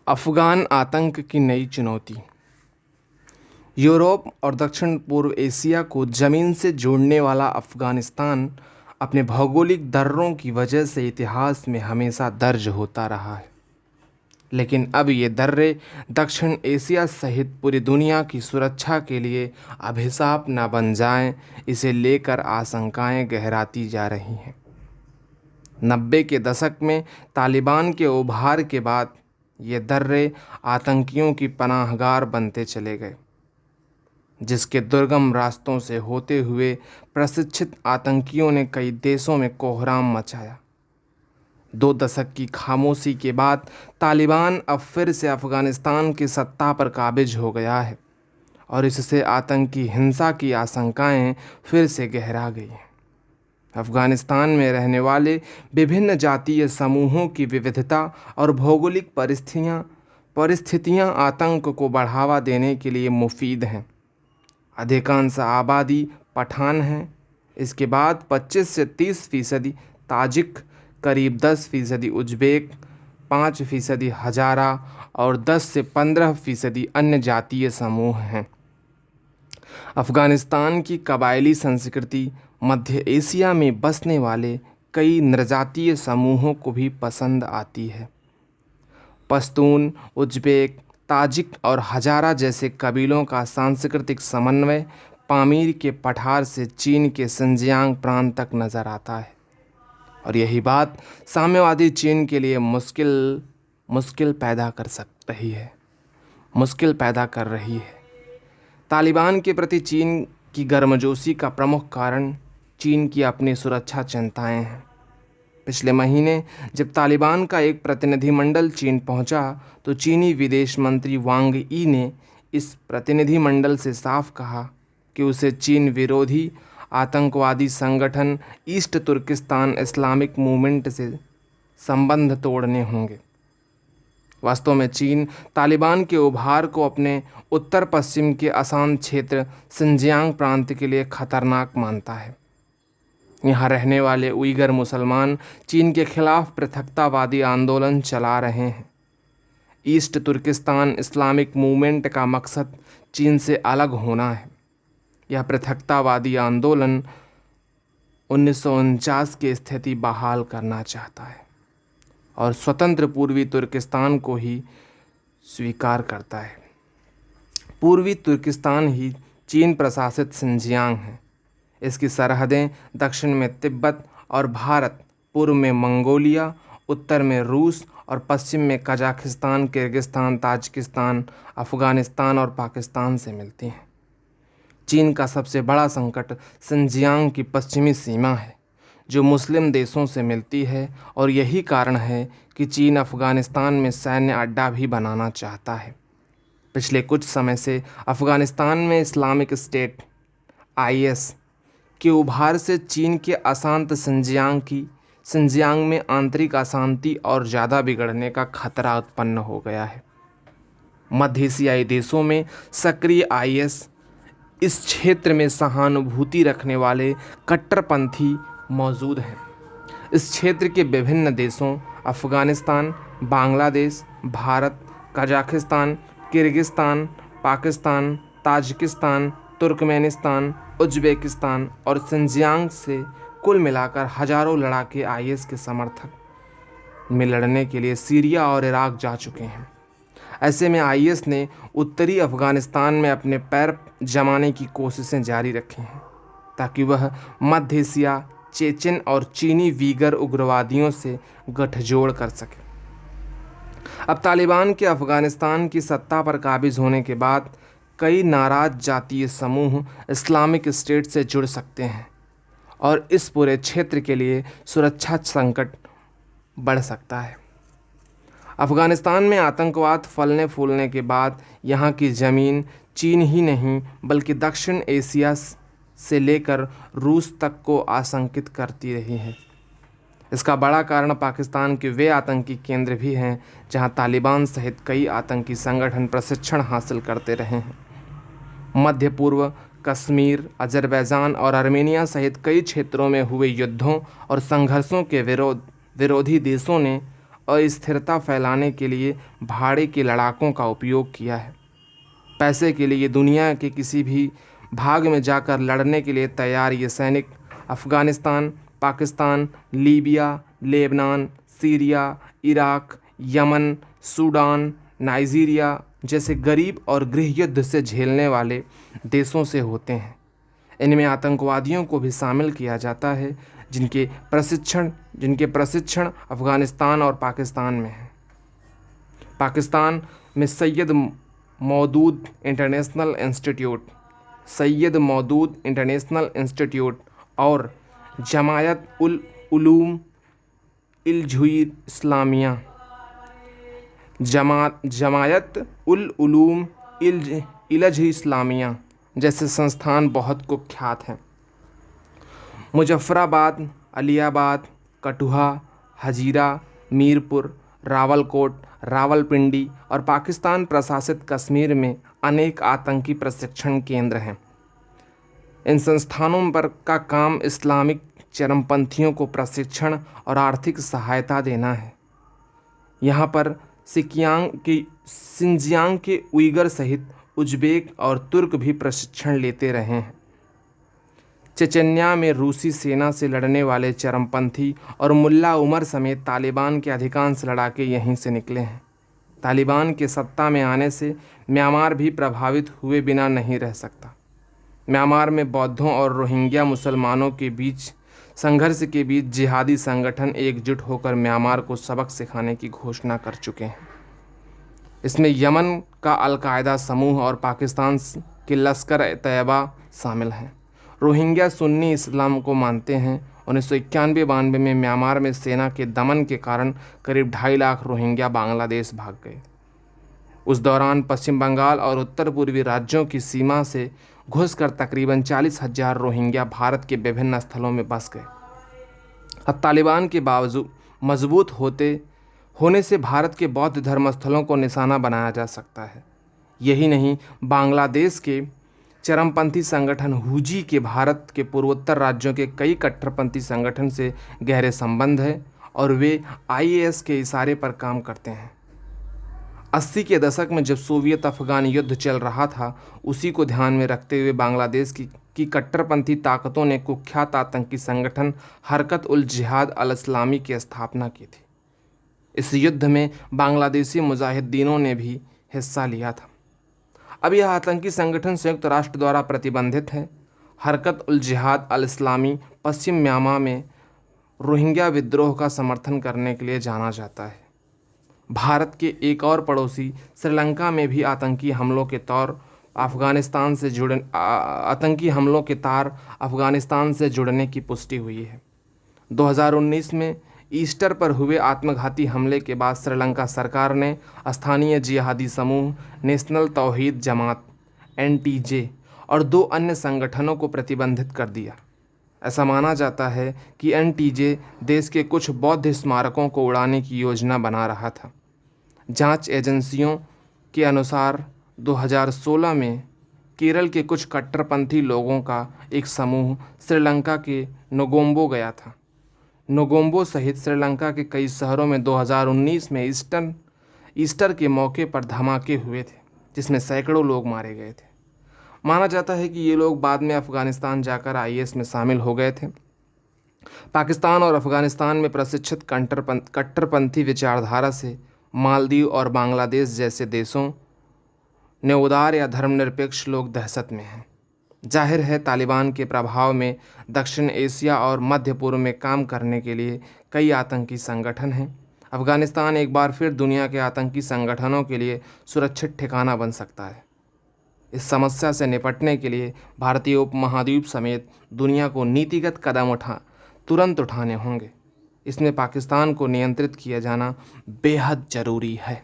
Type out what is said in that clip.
अफ़गान आतंक की नई चुनौती। यूरोप और दक्षिण पूर्व एशिया को ज़मीन से जोड़ने वाला अफ़गानिस्तान अपने भौगोलिक दर्रों की वजह से इतिहास में हमेशा दर्ज होता रहा है। लेकिन अब ये दर्रे दक्षिण एशिया सहित पूरी दुनिया की सुरक्षा के लिए अभिशाप न बन जाएं, इसे लेकर आशंकाएं गहराती जा रही हैं। 90 के दशक में तालिबान के उभार के बाद ये दर्रे आतंकियों की पनाहगार बनते चले गए, जिसके दुर्गम रास्तों से होते हुए प्रशिक्षित आतंकियों ने कई देशों में कोहराम मचाया। 2 दशक की खामोशी के बाद तालिबान अब फिर से अफ़गानिस्तान की सत्ता पर काबिज हो गया है और इससे आतंकी हिंसा की आशंकाएं फिर से गहरा गई हैं। अफ़गानिस्तान में रहने वाले विभिन्न जातीय समूहों की विविधता और भौगोलिक परिस्थितियां आतंक को बढ़ावा देने के लिए मुफीद हैं। अधिकांश आबादी पठान है। इसके बाद 25 से 30% ताजिक, करीब 10% उज़्बेक, 5% हजारा और 10 से 15% अन्य जातीय समूह हैं। अफ़गानिस्तान की कबायली संस्कृति मध्य एशिया में बसने वाले कई नृजातीय समूहों को भी पसंद आती है। पश्तून, उज़्बेक, ताजिक और हजारा जैसे कबीलों का सांस्कृतिक समन्वय पामीर के पठार से चीन के शिनजियांग प्रांत तक नज़र आता है और यही बात साम्यवादी चीन के लिए मुश्किल पैदा कर रही है। तालिबान के प्रति चीन की गर्मजोशी का प्रमुख कारण चीन की अपनी सुरक्षा चिंताएं हैं। पिछले महीने जब तालिबान का एक प्रतिनिधिमंडल चीन पहुंचा तो चीनी विदेश मंत्री वांग यी ने इस प्रतिनिधिमंडल से साफ कहा कि उसे चीन विरोधी आतंकवादी संगठन ईस्ट तुर्किस्तान इस्लामिक मूवमेंट से संबंध तोड़ने होंगे। वास्तव में चीन तालिबान के उभार को अपने उत्तर पश्चिम के अशांत क्षेत्र शिनजियांग प्रांत के लिए खतरनाक मानता है। यहाँ रहने वाले उइगर मुसलमान चीन के खिलाफ पृथकतावादी आंदोलन चला रहे हैं। ईस्ट तुर्किस्तान इस्लामिक मूवमेंट का मकसद चीन से अलग होना है। यह पृथकतावादी आंदोलन 1949 की स्थिति बहाल करना चाहता है और स्वतंत्र पूर्वी तुर्किस्तान को ही स्वीकार करता है। पूर्वी तुर्किस्तान ही चीन प्रशासित शिनजियांग है। इसकी सरहदें दक्षिण में तिब्बत और भारत, पूर्व में मंगोलिया, उत्तर में रूस और पश्चिम में कजाकिस्तान, किर्गिस्तान, ताजिकिस्तान, अफ़गानिस्तान और पाकिस्तान से मिलती हैं। चीन का सबसे बड़ा संकट शिनजियांग की पश्चिमी सीमा है, जो मुस्लिम देशों से मिलती है और यही कारण है कि चीन अफ़गानिस्तान में सैन्य अड्डा भी बनाना चाहता है। पिछले कुछ समय से अफ़गानिस्तान में इस्लामिक स्टेट (IS) के उभार से चीन के अशांत शिनजियांग में आंतरिक अशांति और ज़्यादा बिगड़ने का खतरा उत्पन्न हो गया है। मध्य एशियाई देशों में सक्रिय IS इस क्षेत्र में सहानुभूति रखने वाले कट्टरपंथी मौजूद हैं। इस क्षेत्र के विभिन्न देशों Afghanistan, Bangladesh, Bharat, Kazakhstan, Kyrgyzstan, Pakistan, Tajikistan, Turkmenistan, Uzbekistan और शिनजियांग से कुल मिलाकर हजारों लड़ाके IS के समर्थक में लड़ने के लिए सीरिया और इराक जा चुके हैं। ऐसे में IS ने उत्तरी अफ़गानिस्तान में अपने पैर जमाने की कोशिशें जारी रखी हैं ताकि वह मध्य एशिया, चेचेन और चीनी वीगर उग्रवादियों से गठजोड़ कर सके। अब तालिबान के अफ़गानिस्तान की सत्ता पर काबिज होने के बाद कई नाराज जातीय समूह इस्लामिक स्टेट से जुड़ सकते हैं और इस पूरे क्षेत्र के लिए सुरक्षा संकट बढ़ सकता है। अफ़गानिस्तान में आतंकवाद फलने फूलने के बाद यहाँ की ज़मीन चीन ही नहीं बल्कि दक्षिण एशिया से लेकर रूस तक को आशंकित करती रही है। इसका बड़ा कारण पाकिस्तान के वे आतंकी केंद्र भी हैं जहां तालिबान सहित कई आतंकी संगठन प्रशिक्षण हासिल करते रहे हैं। मध्य पूर्व, कश्मीर, अज़रबैजान और आर्मेनिया सहित कई क्षेत्रों में हुए युद्धों और संघर्षों के विरोधी देशों ने अस्थिरता फैलाने के लिए भाड़े के लड़ाकों का उपयोग किया है। पैसे के लिए दुनिया के किसी भी भाग में जाकर लड़ने के लिए तैयार ये सैनिक Afghanistan, Pakistan, Libya, Lebanon, Syria, Iraq, Yemen, Sudan, Nigeria जैसे गरीब और गृह युद्ध से झेलने वाले देशों से होते हैं। इनमें आतंकवादियों को भी शामिल किया जाता है जिनके प्रशिक्षण अफ़गानिस्तान और पाकिस्तान में है। पाकिस्तान में सैयद मौदूद इंटरनेशनल इंस्टीट्यूट और जमायत उल उलूम इस्लामिया जैसे संस्थान बहुत कुख्यात हैं। मुजफ्फराबाद, अलियाबाद, कठुआ, हजीरा, मीरपुर, रावलकोट, रावलपिंडी और पाकिस्तान प्रशासित कश्मीर में अनेक आतंकी प्रशिक्षण केंद्र हैं। इन संस्थानों पर का काम इस्लामिक चरमपंथियों को प्रशिक्षण और आर्थिक सहायता देना है। यहाँ पर सिंजियांग के उइगर सहित उज़्बेक और तुर्क भी प्रशिक्षण लेते रहे हैं। चेचन्या में रूसी सेना से लड़ने वाले चरमपंथी और मुल्ला उमर समेत तालिबान के अधिकांश लड़ाके यहीं से निकले हैं। तालिबान के सत्ता में आने से म्यांमार भी प्रभावित हुए बिना नहीं रह सकता। म्यांमार में बौद्धों और रोहिंग्या मुसलमानों के बीच संघर्ष के बीच जिहादी संगठन एकजुट होकर म्यांमार को सबक सिखाने की घोषणा कर चुके हैं। इसमें यमन का अल-कायदा समूह और पाकिस्तान के लश्कर तैयबा शामिल हैं। रोहिंग्या सुन्नी इस्लाम को मानते हैं। 1991-92 में म्यांमार में सेना के दमन के कारण करीब 2.5 लाख रोहिंग्या बांग्लादेश भाग गए। उस दौरान पश्चिम बंगाल और उत्तर पूर्वी राज्यों की सीमा से घुसकर तकरीबन 40,000 रोहिंग्या भारत के विभिन्न स्थलों में बस गए। अब तालिबान के बावजूद मजबूत होने से भारत के बौद्ध धर्मस्थलों को निशाना बनाया जा सकता है। यही नहीं, बांग्लादेश के चरमपंथी संगठन हुजी के भारत के पूर्वोत्तर राज्यों के कई कट्टरपंथी संगठन से गहरे संबंध है और वे IAS के इशारे पर काम करते हैं। 80 के दशक में जब सोवियत अफगान युद्ध चल रहा था, उसी को ध्यान में रखते हुए बांग्लादेश की कट्टरपंथी ताकतों ने कुख्यात आतंकी संगठन हरकत उल जिहाद अल इस्लामी की स्थापना की थी। इस युद्ध में बांग्लादेशी मुजाहिदीनों ने भी हिस्सा लिया था। अब यह आतंकी संगठन संयुक्त राष्ट्र द्वारा प्रतिबंधित है। हरकत उल जिहाद अल इस्लामी पश्चिम म्यांमार में रोहिंग्या विद्रोह का समर्थन करने के लिए जाना जाता है। भारत के एक और पड़ोसी श्रीलंका में भी आतंकी हमलों के तार अफगानिस्तान से जुड़ने की पुष्टि हुई है। 2019 में ईस्टर पर हुए आत्मघाती हमले के बाद श्रीलंका सरकार ने स्थानीय जिहादी समूह नेशनल तौहीद जमात NTJ और 2 अन्य संगठनों को प्रतिबंधित कर दिया। ऐसा माना जाता है कि NTJ देश के कुछ बौद्ध स्मारकों को उड़ाने की योजना बना रहा था। जांच एजेंसियों के अनुसार 2016 में केरल के कुछ कट्टरपंथी लोगों का एक समूह श्रीलंका के नोगोम्बो गया था। नोगोम्बो सहित श्रीलंका के कई शहरों में 2019 में ईस्टर के मौके पर धमाके हुए थे, जिसमें सैकड़ों लोग मारे गए थे। माना जाता है कि ये लोग बाद में अफ़गानिस्तान जाकर IS में शामिल हो गए थे। पाकिस्तान और अफ़गानिस्तान में प्रशिक्षित कट्टरपंथी विचारधारा से मालदीव और बांग्लादेश जैसे देशों ने उदार या धर्मनिरपेक्ष लोग दहशत में हैं। जाहिर है, तालिबान के प्रभाव में दक्षिण एशिया और मध्य पूर्व में काम करने के लिए कई आतंकी संगठन हैं। अफ़गानिस्तान एक बार फिर दुनिया के आतंकी संगठनों के लिए सुरक्षित ठिकाना बन सकता है। इस समस्या से निपटने के लिए भारतीय उपमहाद्वीप समेत दुनिया को नीतिगत कदम तुरंत उठाने होंगे। इसमें पाकिस्तान को नियंत्रित किया जाना बेहद ज़रूरी है।